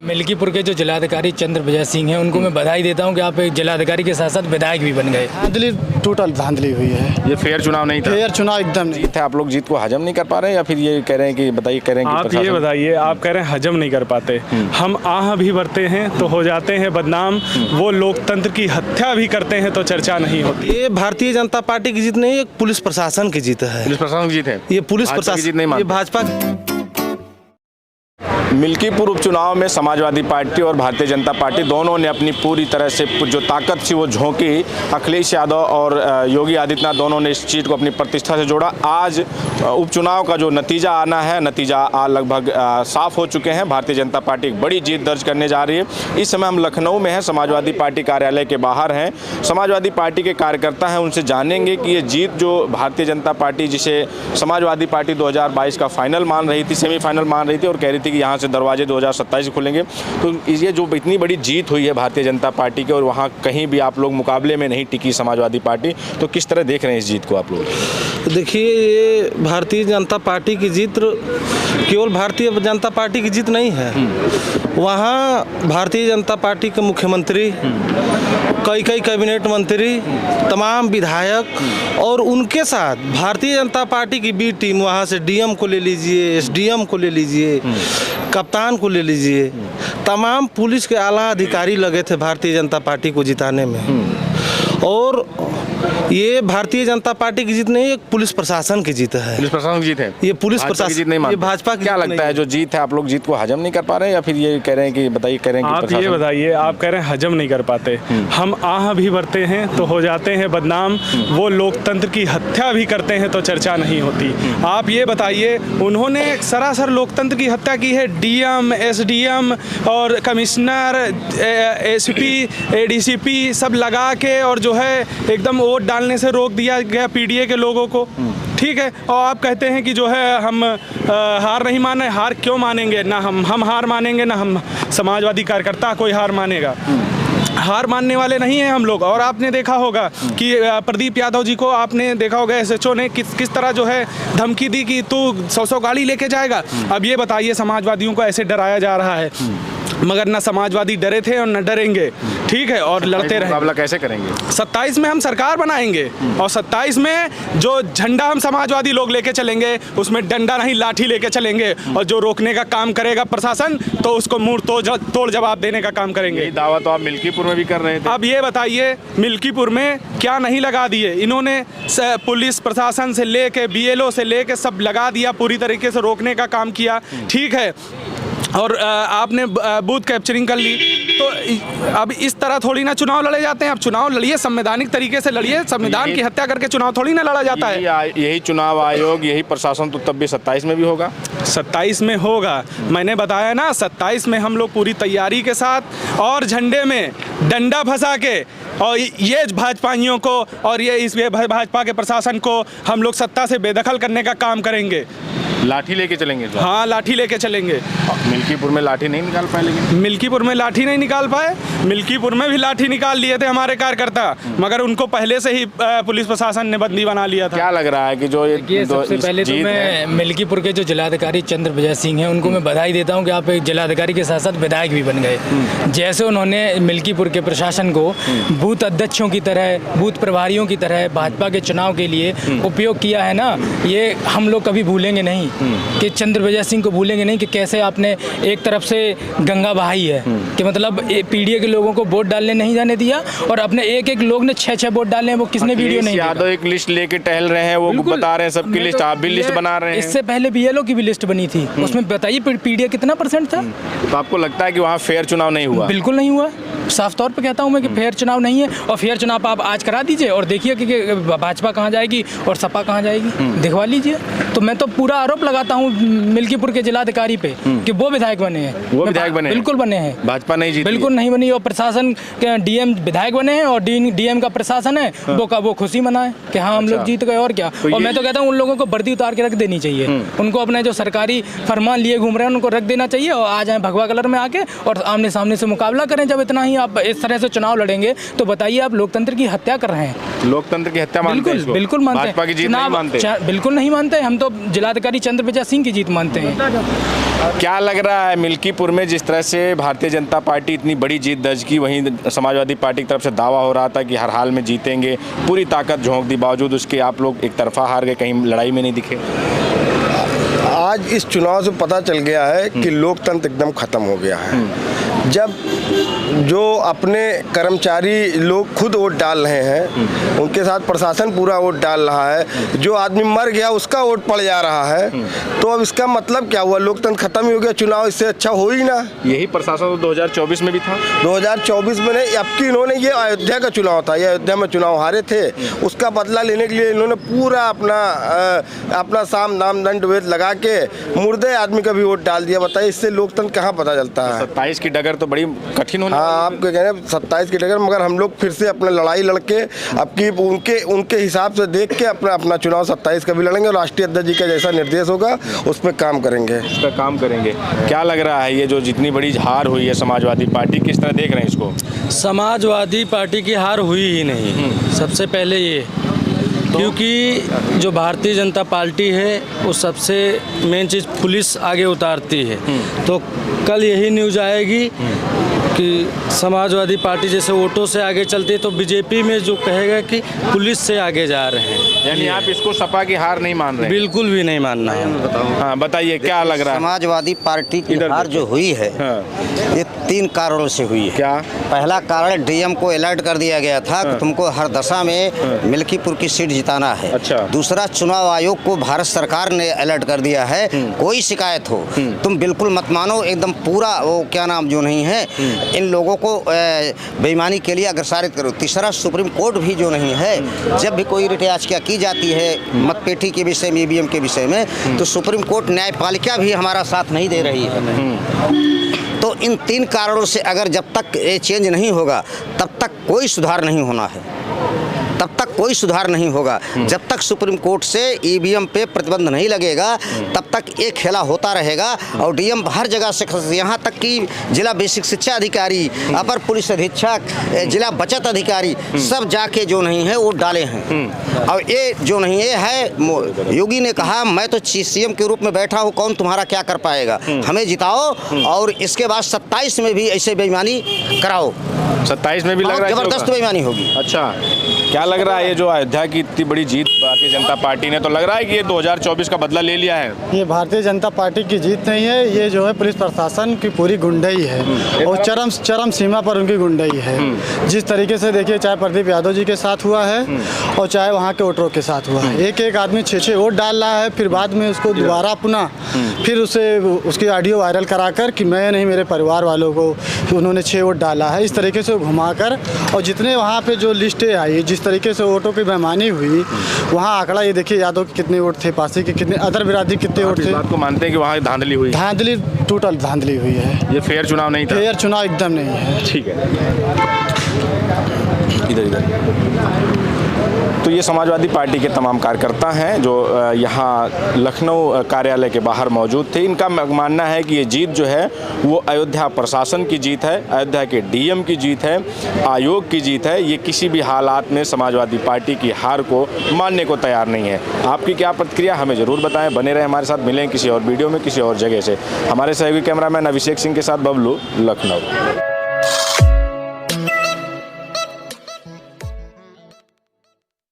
मिल्कीपुर के जो जिलाधिकारी चंद्रविजय सिंह हैं उनको मैं बधाई देता हूं कि आप एक जिलाधिकारी के साथ साथ विधायक भी बन गए। धांधली, टोटल धांधली हुई है। ये फेयर चुनाव नहीं था। फेयर चुनाव एकदम नहीं थे। आप लोग जीत को हजम नहीं कर पा रहे हैं या फिर ये कह रहे हैं कि बताइए, कह रहे हैं कि आप ये बताइए, आप कह रहे हैं हजम नहीं कर पाते, हम आह भी भरते हैं तो हो जाते हैं बदनाम, वो लोकतंत्र की हत्या भी करते हैं तो चर्चा नहीं होती। ये भारतीय जनता पार्टी की जीत नहीं, एक पुलिस प्रशासन की जीत है। पुलिस प्रशासन की जीत है। ये पुलिस प्रशासन जीत नहीं, ये भाजपा। मिल्कीपुर उपचुनाव में समाजवादी पार्टी और भारतीय जनता पार्टी दोनों ने अपनी पूरी तरह से जो ताकत थी वो झोंकी। अखिलेश यादव और योगी आदित्यनाथ दोनों ने इस सीट को अपनी प्रतिष्ठा से जोड़ा। आज उपचुनाव का जो नतीजा आना है, नतीजा लगभग साफ हो चुके हैं। भारतीय जनता पार्टी एक बड़ी जीत दर्ज करने जा रही है। इस समय हम लखनऊ में हैं, समाजवादी पार्टी कार्यालय के बाहर हैं। समाजवादी पार्टी के कार्यकर्ता हैं, उनसे जानेंगे कि ये जीत जो भारतीय जनता पार्टी, जिसे समाजवादी पार्टी 2022 का फाइनल मान रही थी, सेमीफाइनल मान रही थी और कह रही थी कि यहाँ से दरवाजे 2027 खुलेंगे, तो ये जो इतनी बड़ी जीत हुई है भारतीय जनता पार्टी के और वहाँ कहीं भी आप लोग मुकाबले में नहीं टिकी समाजवादी पार्टी, तो किस तरह देख रहे हैं इस जीत को आप लोग? देखिए, ये भारतीय जनता पार्टी की जीत केवल भारतीय जनता पार्टी की जीत नहीं है। वहाँ भारतीय जनता पार्टी के मुख्यमंत्री, कई कैबिनेट मंत्री, तमाम विधायक और उनके साथ भारतीय जनता पार्टी की बी टीम, वहाँ से डीएम को ले लीजिए, एसडीएम को ले लीजिए, कप्तान को ले लीजिए, तमाम पुलिस के आला अधिकारी लगे थे भारतीय जनता पार्टी को जिताने में। और ये भारतीय जनता पार्टी की जीत नहीं, एक पुलिस प्रशासन की जीत है। पुलिस प्रशासन की जीत है। ये पुलिस प्रशासन जीत नहीं, ये भाजपा की। क्या लगता है जो जीत है, आप लोग जीत को हजम नहीं कर पा रहे हैं या फिर ये कह रहे हैं कि बताइए, कह रहे हैं कि आप ये बताइए, आप कह रहे हैं हजम नहीं कर पाते, हम आह भी भरते हैं तो हो जाते हैं बदनाम, वो लोकतंत्र की हत्या भी करते हैं तो चर्चा नहीं होती। आप ये बताइए, उन्होंने सरासर लोकतंत्र की हत्या की है। डीएम, एसडीएम और कमिश्नर, एसपी, एडीसीपी सब लगा के और जो है एकदम वोट डालने से रोक दिया गया पीडीए के लोगों को। ठीक है, और आप कहते हैं कि जो है हम हार नहीं माने। हार क्यों मानेंगे? ना हम हार मानेंगे, ना हम समाजवादी कार्यकर्ता कोई हार मानेगा। हार मानने वाले नहीं हैं हम लोग। और आपने देखा होगा कि प्रदीप यादव जी को आपने देखा होगा, एसएचओ ने किस तरह जो है धमकी दी कि तू 100 गाड़ी लेके जाएगा। अब ये बताइए, समाजवादियों को ऐसे डराया जा रहा है, मगर ना समाजवादी डरे थे और न डरेंगे। ठीक है, और लड़ते रहे। मुकाबला कैसे करेंगे? 27 में हम सरकार बनाएंगे और 27 में जो झंडा हम समाजवादी लोग लेके चलेंगे, उसमें डंडा नहीं लाठी लेके चलेंगे। और जो रोकने का काम करेगा प्रशासन, तो उसको मुंह तोड़ जवाब देने का काम करेंगे। यही दावा तो आप मिल्कीपुर में भी कर रहे थे। अब ये बताइए, मिल्कीपुर में क्या नहीं लगा दिए इन्होंने? पुलिस प्रशासन से लेके बीएलओ से लेके सब लगा दिया, पूरी तरीके से रोकने का काम किया। ठीक है, और आपने बूथ कैप्चरिंग कर ली। तो अब इस तरह थोड़ी ना चुनाव लड़े जाते हैं। अब चुनाव लड़िए, संवैधानिक तरीके से लड़िए। संविधान की हत्या करके चुनाव थोड़ी ना लड़ा जाता है। यही चुनाव आयोग, यही प्रशासन तो तब भी 27 में भी होगा। 27 में होगा, मैंने बताया ना। 27 में हम लोग पूरी तैयारी के साथ और झंडे में डंडा फंसा के और ये भाजपाइयों को और ये इस भाजपा के प्रशासन को हम लोग सत्ता से बेदखल करने का काम करेंगे। लाठी लेके चलेंगे? हाँ, लाठी लेके चलेंगे। मिल्कीपुर में लाठी नहीं निकाल पाए, लेकिन मिल्कीपुर में लाठी नहीं निकाल पाए। मिल्कीपुर में भी लाठी निकाल लिए थे हमारे कार्यकर्ता, मगर उनको पहले से ही पुलिस प्रशासन ने बंदी बना लिया था। क्या लग रहा है कि जो ये सबसे पहले तो मैं मिल्कीपुर के जो जिलाधिकारी चंद्रविजय सिंह हैं उनको मैं बधाई देता हूं कि आप एक जिलाधिकारी के साथ साथ विधायक भी बन गए। जैसे उन्होंने मिल्कीपुर के प्रशासन को बूथ अध्यक्षों की तरह, बूथ प्रभारियों की तरह भाजपा के चुनाव के लिए उपयोग किया है ना, ये हम लोग कभी भूलेंगे नहीं। कि चंद्रविजय सिंह को भूलेंगे नहीं कि कैसे आपने एक तरफ से गंगा बहाई है कि मतलब पीडीए के लोगों को वोट डालने नहीं जाने दिया और अपने एक लोग ने 6 वोट डाले हैं। वो किसने वीडियो नहीं यादव एक लिस्ट लेके टहल रहे हैं, वो बता रहे हैं सबकी लिस्ट। आप भी लिस्ट बना रहे हैं। इससे पहले बीएलओ की भी लिस्ट बनी थी, उसमें बताइए पीडीए कितना % था। तो आपको लगता है कि वहाँ फेयर चुनाव नहीं हुआ? बिल्कुल नहीं हुआ। साफ तौर पे कहता हूँ मैं कि फेयर चुनाव नहीं है। और फेयर चुनाव आप आज करा दीजिए और देखिए कि भाजपा कहाँ जाएगी और सपा कहाँ जाएगी, दिखवा लीजिए। तो मैं तो पूरा आरोप लगाता हूँ मिल्कीपुर के जिलाधिकारी पे कि वो विधायक बने हैं। वो विधायक बने? बिल्कुल बने हैं। भाजपा नहीं जीती? बिल्कुल नहीं बनी। और प्रशासन के डीएम विधायक बने हैं और डीएम का प्रशासन है वो खुशी मनाए कि हाँ हम लोग जीत गए। और क्या। और मैं तो कहता हूँ उन लोगों को वर्दी उतार के रख देनी चाहिए। उनको अपने जो सरकारी फरमान लिए घूम रहे हैं उनको रख देना चाहिए और आ जाए भगवा कलर में आके और आमने सामने से मुकाबला करें। जब इतना ही आप इस तरह से चुनाव लड़ेंगे तो बताइए आप लोकतंत्र की हत्या कर रहे हैं। लोकतंत्र की हत्या मानते हैं इसको? बिल्कुल मानते हैं। भाजपा की जीत नहीं मानते? बिल्कुल नहीं मानते। हम तो जिलाधिकारी चंद्रप्रजा सिंह की जीत मानते हैं। क्या लग रहा है मिल्कीपुर में जिस तरह से भारतीय जनता पार्टी इतनी बड़ी जीत दर्ज की, वहीं समाजवादी पार्टी की तरफ से दावा हो रहा था कि हर हाल में जीतेंगे, पूरी ताकत झोंक दी, बावजूद उसके आप लोग एक तरफा हार गए, कहीं लड़ाई में नहीं दिखे? आज इस चुनाव से पता चल गया है कि लोकतंत्र एकदम खत्म हो गया है। जब जो अपने कर्मचारी लोग खुद वोट डाल रहे हैं, उनके साथ प्रशासन पूरा वोट डाल रहा है, जो आदमी मर गया उसका वोट पड़ जा रहा है, तो अब इसका मतलब क्या हुआ? लोकतंत्र खत्म ही हो गया। चुनाव इससे अच्छा हो ही ना। यही प्रशासन तो 2024 में भी था। 2024 में नहीं, अब की इन्होंने ये अयोध्या का चुनाव था, ये अयोध्या में चुनाव हारे थे, उसका बदला लेने के लिए इन्होंने पूरा अपना साम दाम दंड भेद लगा के मुर्दे आदमी का भी वोट डाल दिया। बताइए इससे लोकतंत्र कहाँ पता चलता है? 27 की डगर तो बड़ी कठिन होने हाँ, आप कह रहे हैं 27 की डगर, मगर हम लोग फिर से अपने लड़ाई लड़के अब की उनके हिसाब से देख के अपना चुनाव 27 का भी लड़ेंगे और राष्ट्रीय अध्यक्ष जी का जैसा निर्देश होगा उस पर काम करेंगे। क्या लग रहा है ये जो जितनी बड़ी हार हुई है समाजवादी पार्टी, किस तरह देख रहे हैं इसको? समाजवादी पार्टी की हार हुई ही नहीं। सबसे पहले ये, क्योंकि जो भारतीय जनता पार्टी है वो सबसे मेन चीज़ पुलिस आगे उतारती है। तो कल यही न्यूज़ आएगी कि समाजवादी पार्टी जैसे वोटों से आगे चलती है, तो बीजेपी में जो कहेगा कि पुलिस से आगे जा रहे हैं। यानी आप इसको सपा की हार नहीं मान रहे? बिल्कुल भी नहीं मानना है। हाँ, बताइए क्या लग रहा है? समाजवादी पार्टी की हार जो हुई है, ये 3 कारणों से हुई है। क्या? पहला कारण, डीएम को अलर्ट कर दिया गया था कि तुमको हर दशा में मिल्कीपुर की सीट जिताना है। अच्छा। दूसरा, चुनाव आयोग को भारत सरकार ने अलर्ट कर दिया है, कोई शिकायत हो तुम बिल्कुल मत मानो, एकदम पूरा वो क्या नाम जो नहीं है, इन लोगों को बेईमानी के लिए अग्रसारित करो। तीसरा, सुप्रीम कोर्ट भी जो नहीं है, जब भी कोई रिट याचिका की जाती है मतपेटी के विषय में, ईवीएम के विषय में, तो सुप्रीम कोर्ट न्यायपालिका भी हमारा साथ नहीं दे रही है। तो इन 3 कारणों से अगर जब तक ये चेंज नहीं होगा तब तक कोई सुधार नहीं होना है, तब तक कोई सुधार नहीं होगा। जब तक सुप्रीम कोर्ट से ईवीएम पे प्रतिबंध नहीं लगेगा तब तक ये खेला होता रहेगा। और डीएम हर जगह से, यहाँ तक कि जिला बेसिक शिक्षा अधिकारी, अपर पुलिस अधीक्षक, जिला बचत अधिकारी, सब जाके जो नहीं है वो डाले हैं। और ये जो नहीं ये है, योगी ने कहा मैं तो सीएम के रूप में बैठा हूँ, कौन तुम्हारा क्या कर पाएगा, हमें जिताओ और इसके बाद 27 में भी ऐसे बेईमानी कराओ। 27 में भी लग रहा है जबरदस्त बेईमानी होगी। अच्छा, क्या लग रहा है ये जो अयोध्या की इतनी बड़ी जीत भारतीय जनता पार्टी ने, तो लग रहा है कि ये 2024 का बदला ले लिया है? ये भारतीय जनता पार्टी की जीत नहीं है, ये जो है पुलिस प्रशासन की पूरी गुंडई है और चरम सीमा पर उनकी गुंडई है। जिस तरीके से देखिए, चाहे प्रदीप यादव जी के साथ हुआ है और चाहे वहाँ के वोटरों के साथ हुआ है, एक आदमी 6 वोट डाल रहा है, फिर बाद में उसको दोबारा पुनः फिर उसकी ऑडियो वायरल कराकर कि मैं नहीं, मेरे परिवार वालों को उन्होंने 6 वोट डाला है, इस तरीके से घुमाकर। और जितने वहाँ पे जो लिस्टें आई, जिस तरीके से वोटों की बेईमानी हुई, वहाँ आंकड़ा ये देखिए, यादव के कितने वोट थे, पासी के कितने, अदर बिरादरी कितने वोट थे। बात को मानते हैं कि वहाँ धांधली हुई? धांधली, टोटल धांधली हुई है। ये फेयर चुनाव नहीं था? फेयर चुनाव एकदम नहीं है। ठीक है, इधर तो ये समाजवादी पार्टी के तमाम कार्यकर्ता हैं जो यहाँ लखनऊ कार्यालय के बाहर मौजूद थे। इनका मानना है कि ये जीत जो है वो अयोध्या प्रशासन की जीत है, अयोध्या के डीएम की जीत है, आयोग की जीत है। ये किसी भी हालात में समाजवादी पार्टी की हार को मानने को तैयार नहीं है। आपकी क्या प्रतिक्रिया हमें ज़रूर बताएं। बने रहे हमारे साथ, मिलें किसी और वीडियो में किसी और जगह से। हमारे सहयोगी कैमरामैन अभिषेक सिंह के साथ बबलू, लखनऊ।